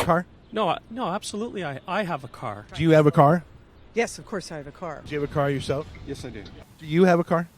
car? No, absolutely. I have a car. Do you have a car? Yes, of course I have a car. Do you have a car yourself? Yes, I do. Do you have a car?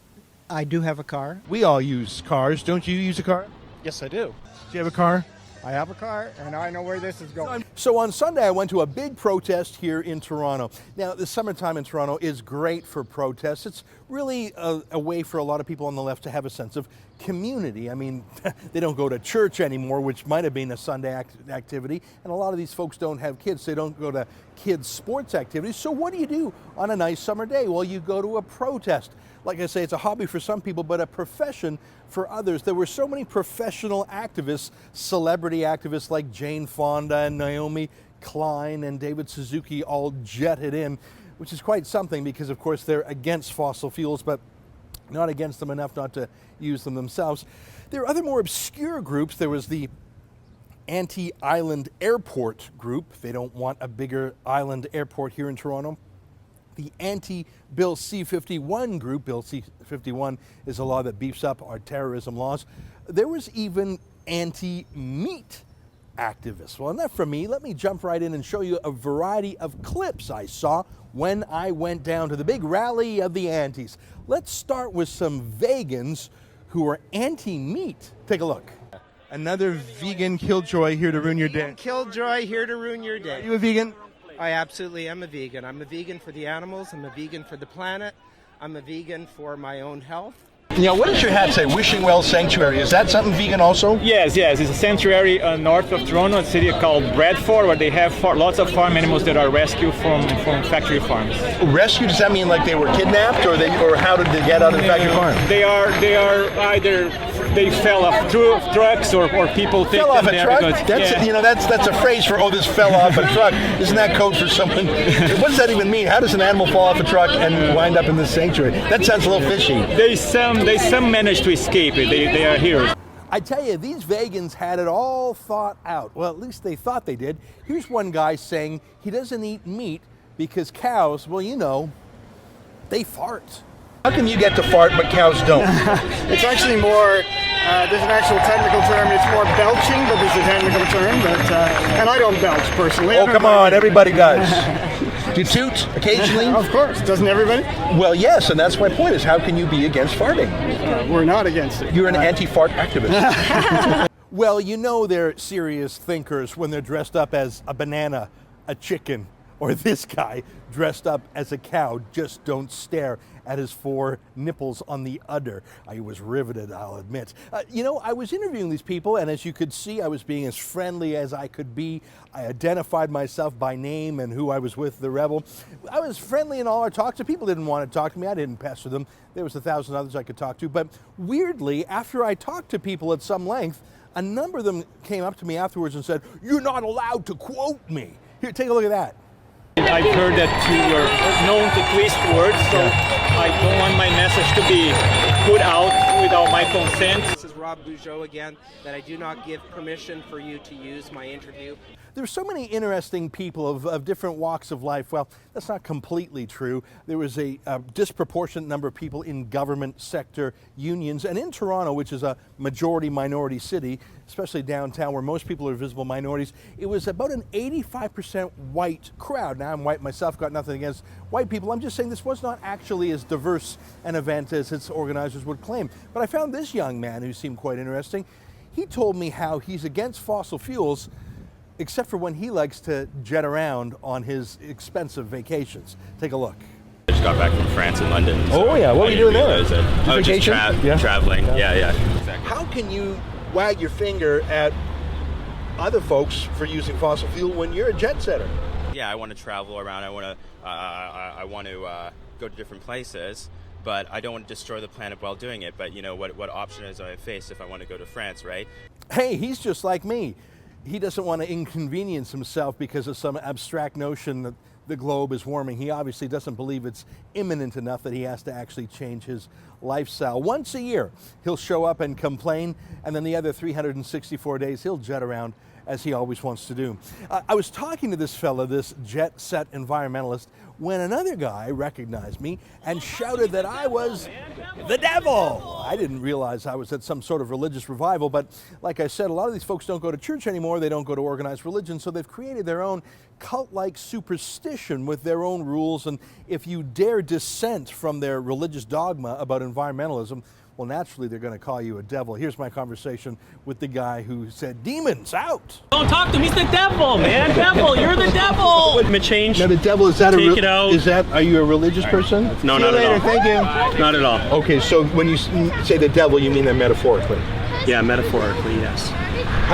I do have a car. We all use cars. Don't you use a car? Yes, I do. Do you have a car? I have a car, and I know where this is going. So on Sunday, I went to a big protest here in Toronto. Now, the summertime in Toronto is great for protests. It's really a way for a lot of people on the left to have a sense of community. I mean, they don't go to church anymore, which might have been a Sunday activity, and a lot of these folks don't have kids. They don't go to kids' sports activities. So what do you do on a nice summer day? Well, you go to a protest. Like I say, it's a hobby for some people, but a profession for others. There were so many professional activists, celebrity activists like Jane Fonda and Naomi Klein and David Suzuki all jetted in, which is quite something because, of course, they're against fossil fuels, but not against them enough not to use them themselves. There are other more obscure groups. There was the anti-island airport group. They don't want a bigger island airport here in Toronto. The anti-Bill C-51 group. Bill C-51 is a law that beefs up our terrorism laws. There was even anti-meat activists. Well, enough from me. Let me jump right in and show you a variety of clips I saw when I went down to the big rally of the antis. Let's start with some vegans who are anti-meat. Take a look. Another vegan killjoy here to ruin your day. Killjoy here to ruin your day. Are you a vegan? I absolutely am a vegan. I'm a vegan for the animals. I'm a vegan for the planet. I'm a vegan for my own health. Yeah, what does your hat say? Wishing Well Sanctuary. Is that something vegan also? Yes. It's a sanctuary north of Toronto, a city called Bradford, where they have lots of farm animals that are rescued from factory farms. Rescue, does that mean like they were kidnapped, or how did they get out of the factory farm? They are either they fell off trucks or people take fell them off a there truck? because That's a phrase for this fell off a truck. Isn't that code for someone? What does that even mean? How does an animal fall off a truck and wind up in this sanctuary? That sounds a little fishy. Some managed to escape it. They are heroes. I tell you, these vegans had it all thought out. Well, at least they thought they did. Here's one guy saying he doesn't eat meat because cows, well, you know, they fart. How can you get to fart but cows don't? It's actually more, there's an actual technical term, it's more belching, but there's a technical term, and I don't belch personally. Oh, come on, everybody does. Do you toot occasionally? Of course, doesn't everybody? Well, yes, and that's my point is how can you be against farting? We're not against it. You're an anti-fart activist. Well, you know they're serious thinkers when they're dressed up as a banana, a chicken, or this guy dressed up as a cow. Just don't stare at his 4 nipples on the udder. I was riveted, I'll admit. I was interviewing these people, and as you could see, I was being as friendly as I could be. I identified myself by name and who I was with, the Rebel. I was friendly in all our talks. The people didn't want to talk to me. I didn't pester them. There was 1,000 others I could talk to. But weirdly, after I talked to people at some length, a number of them came up to me afterwards and said, "You're not allowed to quote me." Here, take a look at that. I've heard that you are known to twist words, so I don't want my message to be put out without my consent. This is Rob Bugeaud again, that I do not give permission for you to use my interview. There's so many interesting people of different walks of life. Well, that's not completely true. There was a disproportionate number of people in government sector unions. And in Toronto, which is a majority-minority city, especially downtown where most people are visible minorities, it was about an 85% white crowd. Now, I'm white myself, got nothing against white people. I'm just saying this was not actually as diverse an event as its organizers would claim. But I found this young man who seemed quite interesting. He told me how he's against fossil fuels, except for when he likes to jet around on his expensive vacations. Take a look. I just got back from France and London. So yeah, what were you doing there? Just traveling. Yeah. Exactly. How can you wag your finger at other folks for using fossil fuel when you're a jet setter? Yeah, I want to travel around. I want to go to different places, but I don't want to destroy the planet while doing it. But what option is I face if I want to go to France, right? Hey, he's just like me. He doesn't want to inconvenience himself because of some abstract notion that the globe is warming. He obviously doesn't believe it's imminent enough that he has to actually change his lifestyle. Once a year, he'll show up and complain, and then the other 364 days, he'll jet around as he always wants to do. I was talking to this fella, this jet-set environmentalist, when another guy recognized me and shouted that I was the devil. I didn't realize I was at some sort of religious revival, but like I said, a lot of these folks don't go to church anymore. They don't go to organized religion, so they've created their own cult-like superstition with their own rules, and if you dare dissent from their religious dogma about environmentalism, well, naturally, they're going to call you a devil. Here's my conversation with the guy who said, demons, out! Don't talk to me. He's the devil, man. Devil, you're the devil. Let me change. Now, the devil, is that Take it out. Are you a religious person? No, See not you later. at all. Thank you. Not at all. Okay, so when you say the devil, you mean that metaphorically? Yeah, metaphorically, yes.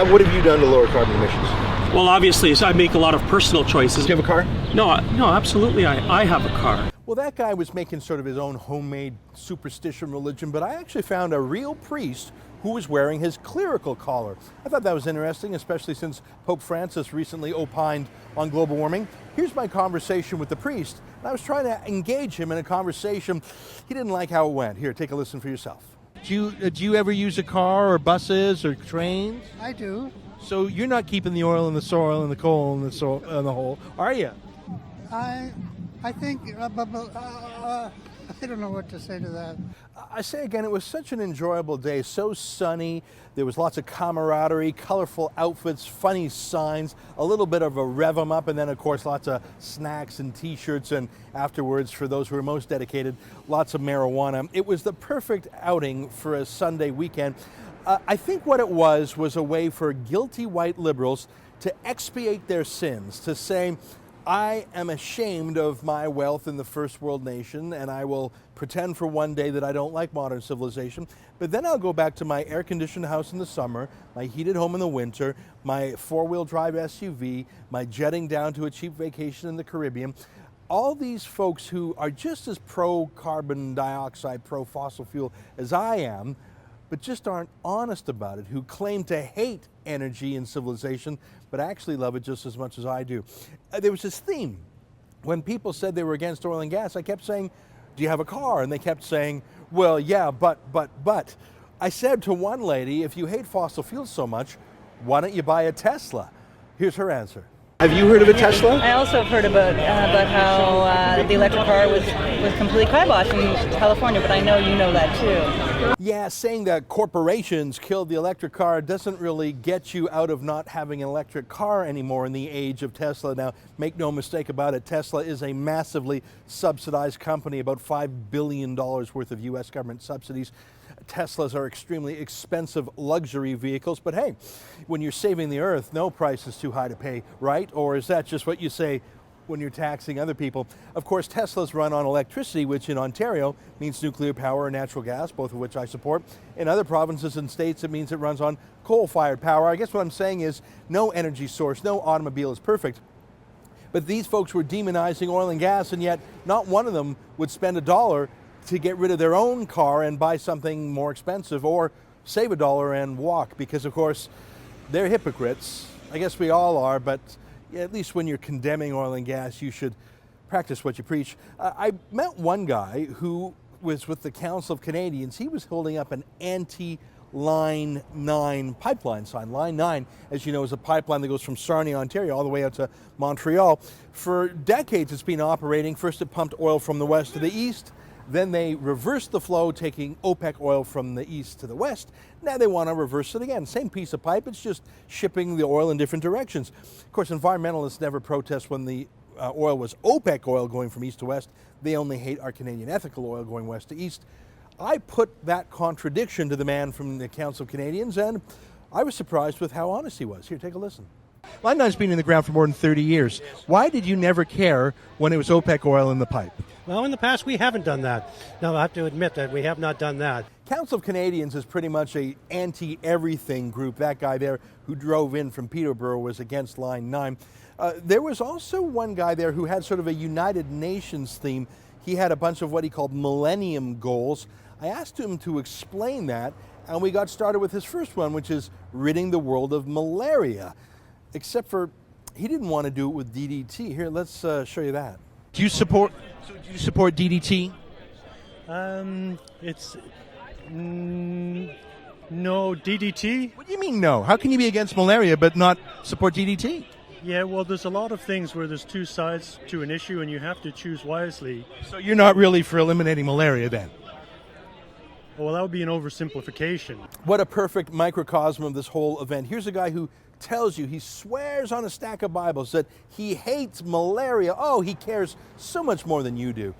What have you done to lower carbon emissions? Well, obviously, I make a lot of personal choices. Do you have a car? No, absolutely. I have a car. Well, that guy was making sort of his own homemade superstition religion, but I actually found a real priest who was wearing his clerical collar. I thought that was interesting, especially since Pope Francis recently opined on global warming. Here's my conversation with the priest. And I was trying to engage him in a conversation. He didn't like how it went. Here, take a listen for yourself. Do you ever use a car or buses or trains? I do. So you're not keeping the oil in the soil and the coal in the hole, are you? I think, I don't know what to say to that. I say again, it was such an enjoyable day, so sunny. There was lots of camaraderie, colorful outfits, funny signs, a little bit of a rev 'em up, and then of course lots of snacks and t-shirts, and afterwards, for those who are most dedicated, lots of marijuana. It was the perfect outing for a Sunday weekend. I think what it was a way for guilty white liberals to expiate their sins, to say, I am ashamed of my wealth in the first world nation, and I will pretend for one day that I don't like modern civilization, but then I'll go back to my air-conditioned house in the summer, my heated home in the winter, my four-wheel drive SUV, my jetting down to a cheap vacation in the Caribbean. All these folks who are just as pro-carbon dioxide, pro-fossil fuel as I am, but just aren't honest about it, who claim to hate energy and civilization, but actually love it just as much as I do. There was this theme. When people said they were against oil and gas, I kept saying, do you have a car? And they kept saying, well, yeah, but. I said to one lady, if you hate fossil fuels so much, why don't you buy a Tesla? Here's her answer. Have you heard of a Tesla? I also have heard about how the electric car was completely kiboshed in California, but I know you know that too. Yeah, saying that corporations killed the electric car doesn't really get you out of not having an electric car anymore in the age of Tesla. Now, make no mistake about it, Tesla is a massively subsidized company, about $5 billion worth of U.S. government subsidies. Teslas are extremely expensive luxury vehicles, but hey, when you're saving the earth, no price is too high to pay, right? Or is that just what you say when you're taxing other people? Of course, Teslas run on electricity, which in Ontario means nuclear power and natural gas, both of which I support. In other provinces and states, it means it runs on coal-fired power. I guess what I'm saying is no energy source, no automobile is perfect. But these folks were demonizing oil and gas, and yet not one of them would spend $1 to get rid of their own car and buy something more expensive, or save $1 and walk, because of course they're hypocrites. I guess we all are, but at least when you're condemning oil and gas, you should practice what you preach. I met one guy who was with the Council of Canadians. He was holding up an anti-Line 9 pipeline sign. Line 9, as you know, is a pipeline that goes from Sarnia, Ontario, all the way out to Montreal. For decades it's been operating. First it pumped oil from the west to the east. Then they reversed the flow, taking OPEC oil from the east to the west. Now they want to reverse it again. Same piece of pipe, it's just shipping the oil in different directions. Of course, environmentalists never protest when the oil was OPEC oil going from east to west. They only hate our Canadian ethical oil going west to east. I put that contradiction to the man from the Council of Canadians, and I was surprised with how honest he was. Here, take a listen. Line 9's been in the ground for more than 30 years. Why did you never care when it was OPEC oil in the pipe? Well, in the past, we haven't done that. No, I have to admit that we have not done that. Council of Canadians is pretty much a anti-everything group. That guy there who drove in from Peterborough was against Line 9. There was also one guy there who had sort of a United Nations theme. He had a bunch of what he called Millennium Goals. I asked him to explain that, and we got started with his first one, which is ridding the world of malaria. Except for he didn't want to do it with DDT. Here, let's show you that. Do you support DDT? No DDT? What do you mean no? How can you be against malaria but not support DDT? Yeah, well, there's a lot of things where there's two sides to an issue, and you have to choose wisely. So you're not really for eliminating malaria then? Well, that would be an oversimplification. What a perfect microcosm of this whole event. Here's a guy who tells you, he swears on a stack of Bibles that he hates malaria. Oh, he cares so much more than you do.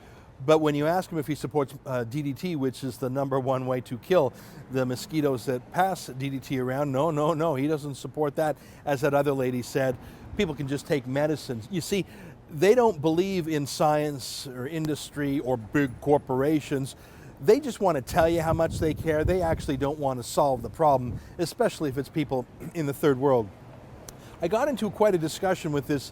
But when you ask him if he supports DDT, which is the #1 way to kill the mosquitoes that pass DDT around, no, he doesn't support that. As that other lady said, people can just take medicines. You see, they don't believe in science or industry or big corporations. They just want to tell you how much they care. They actually don't want to solve the problem, especially if it's people in the third world. I got into quite a discussion with this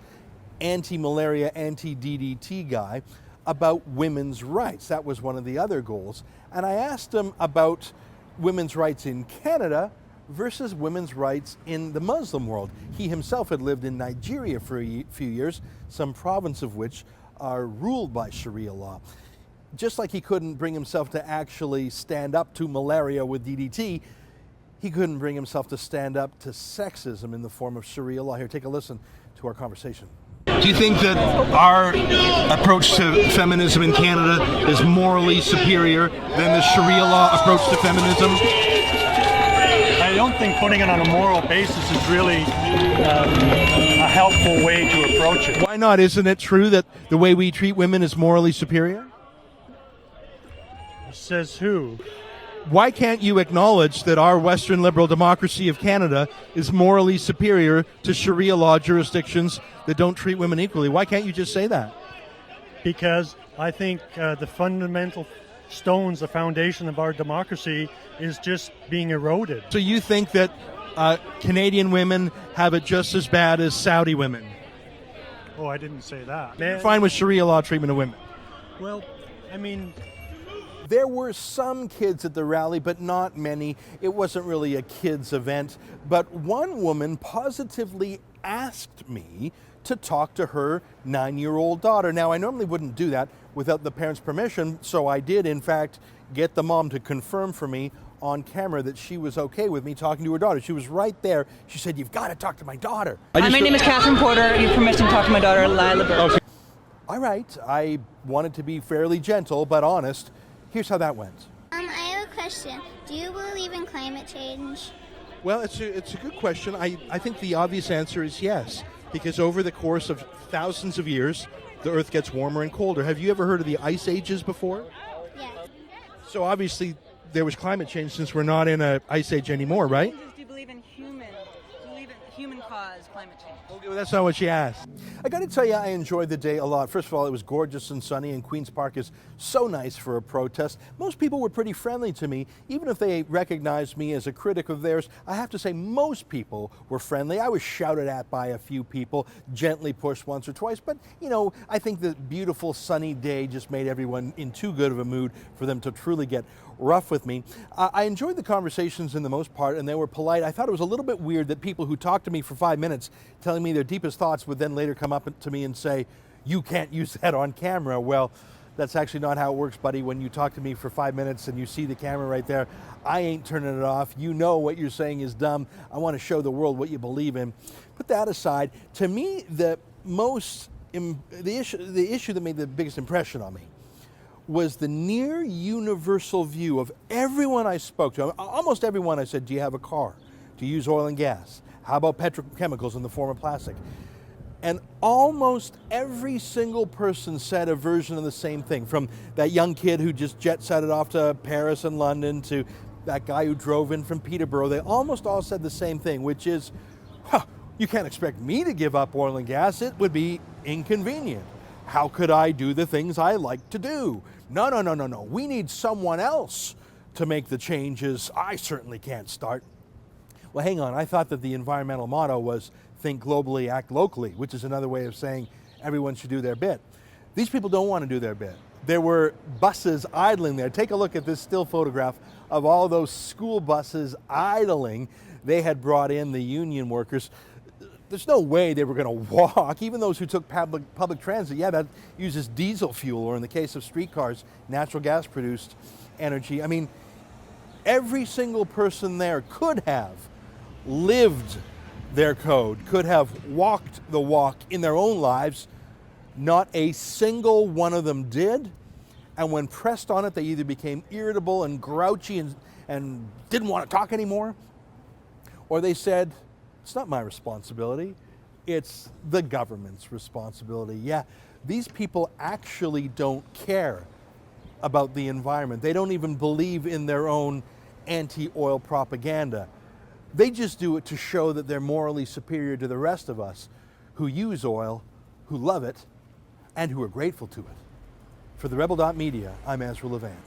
anti-malaria, anti-DDT guy about women's rights. That was one of the other goals. And I asked him about women's rights in Canada versus women's rights in the Muslim world. He himself had lived in Nigeria for a few years, some province of which are ruled by Sharia law. Just like he couldn't bring himself to actually stand up to malaria with DDT, he couldn't bring himself to stand up to sexism in the form of Sharia law. Here, take a listen to our conversation. Do you think that our approach to feminism in Canada is morally superior than the Sharia law approach to feminism? I don't think putting it on a moral basis is really a helpful way to approach it. Why not? Isn't it true that the way we treat women is morally superior? Says who? Why can't you acknowledge that our Western liberal democracy of Canada is morally superior to Sharia law jurisdictions that don't treat women equally? Why can't you just say that? Because I think the fundamental stones, the foundation of our democracy is just being eroded. So you think that Canadian women have it just as bad as Saudi women? Oh, I didn't say that. You're fine with Sharia law treatment of women? Well, I mean, there were some kids at the rally, but not many. It wasn't really a kids' event. But one woman positively asked me to talk to her 9-year-old daughter. Now, I normally wouldn't do that without the parents' permission, so I did, in fact, get the mom to confirm for me on camera that she was okay with me talking to her daughter. She was right there. She said, "You've got to talk to my daughter." My name is Catherine Porter. You have permission to talk to my daughter, Lila Burke. Okay. All right. I wanted to be fairly gentle, but honest. Here's how that went. I have a question. Do you believe in climate change? Well, it's a good question. I think the obvious answer is yes, because over the course of thousands of years, the Earth gets warmer and colder. Have you ever heard of the ice ages before? Yes. So obviously there was climate change since we're not in an ice age anymore, right? Do you believe in human-caused climate change? Okay, well, that's not what she asked. I got to tell you, I enjoyed the day a lot. First of all, it was gorgeous and sunny, and Queen's Park is so nice for a protest. Most people were pretty friendly to me, even if they recognized me as a critic of theirs. I have to say, most people were friendly. I was shouted at by a few people, gently pushed once or twice, but, you know, I think the beautiful sunny day just made everyone in too good of a mood for them to truly get rough with me. I enjoyed the conversations in the most part, and they were polite. I thought it was a little bit weird that people who talked to me for 5 minutes telling me their deepest thoughts would then later come up to me and say, "You can't use that on camera." Well, that's actually not how it works, buddy. When you talk to me for 5 minutes and you see the camera right there, I ain't turning it off. You know what you're saying is dumb. I want to show the world what you believe in. Put that aside. To me, the issue that made the biggest impression on me was the near universal view of everyone I spoke to. Almost everyone I said, "Do you have a car? Do you use oil and gas? How about petrochemicals in the form of plastic?" And almost every single person said a version of the same thing, from that young kid who just jet-setted off to Paris and London to that guy who drove in from Peterborough. They almost all said the same thing, which is, you can't expect me to give up oil and gas. It would be inconvenient. How could I do the things I like to do? No. We need someone else to make the changes. I certainly can't start. Well, hang on. I thought that the environmental motto was think globally, act locally, which is another way of saying everyone should do their bit. These people don't want to do their bit. There were buses idling there. Take a look at this still photograph of all those school buses idling. They had brought in the union workers. There's no way they were going to walk. Even those who took public transit, yeah, that uses diesel fuel, or in the case of streetcars, natural gas produced energy. I mean, every single person there could have lived their code, could have walked the walk in their own lives. Not a single one of them did. And when pressed on it, they either became irritable and grouchy and didn't want to talk anymore, or they said, it's not my responsibility, it's the government's responsibility. Yeah, these people actually don't care about the environment. They don't even believe in their own anti-oil propaganda. They just do it to show that they're morally superior to the rest of us who use oil, who love it, and who are grateful to it. For TheRebel.media, I'm Ezra Levant.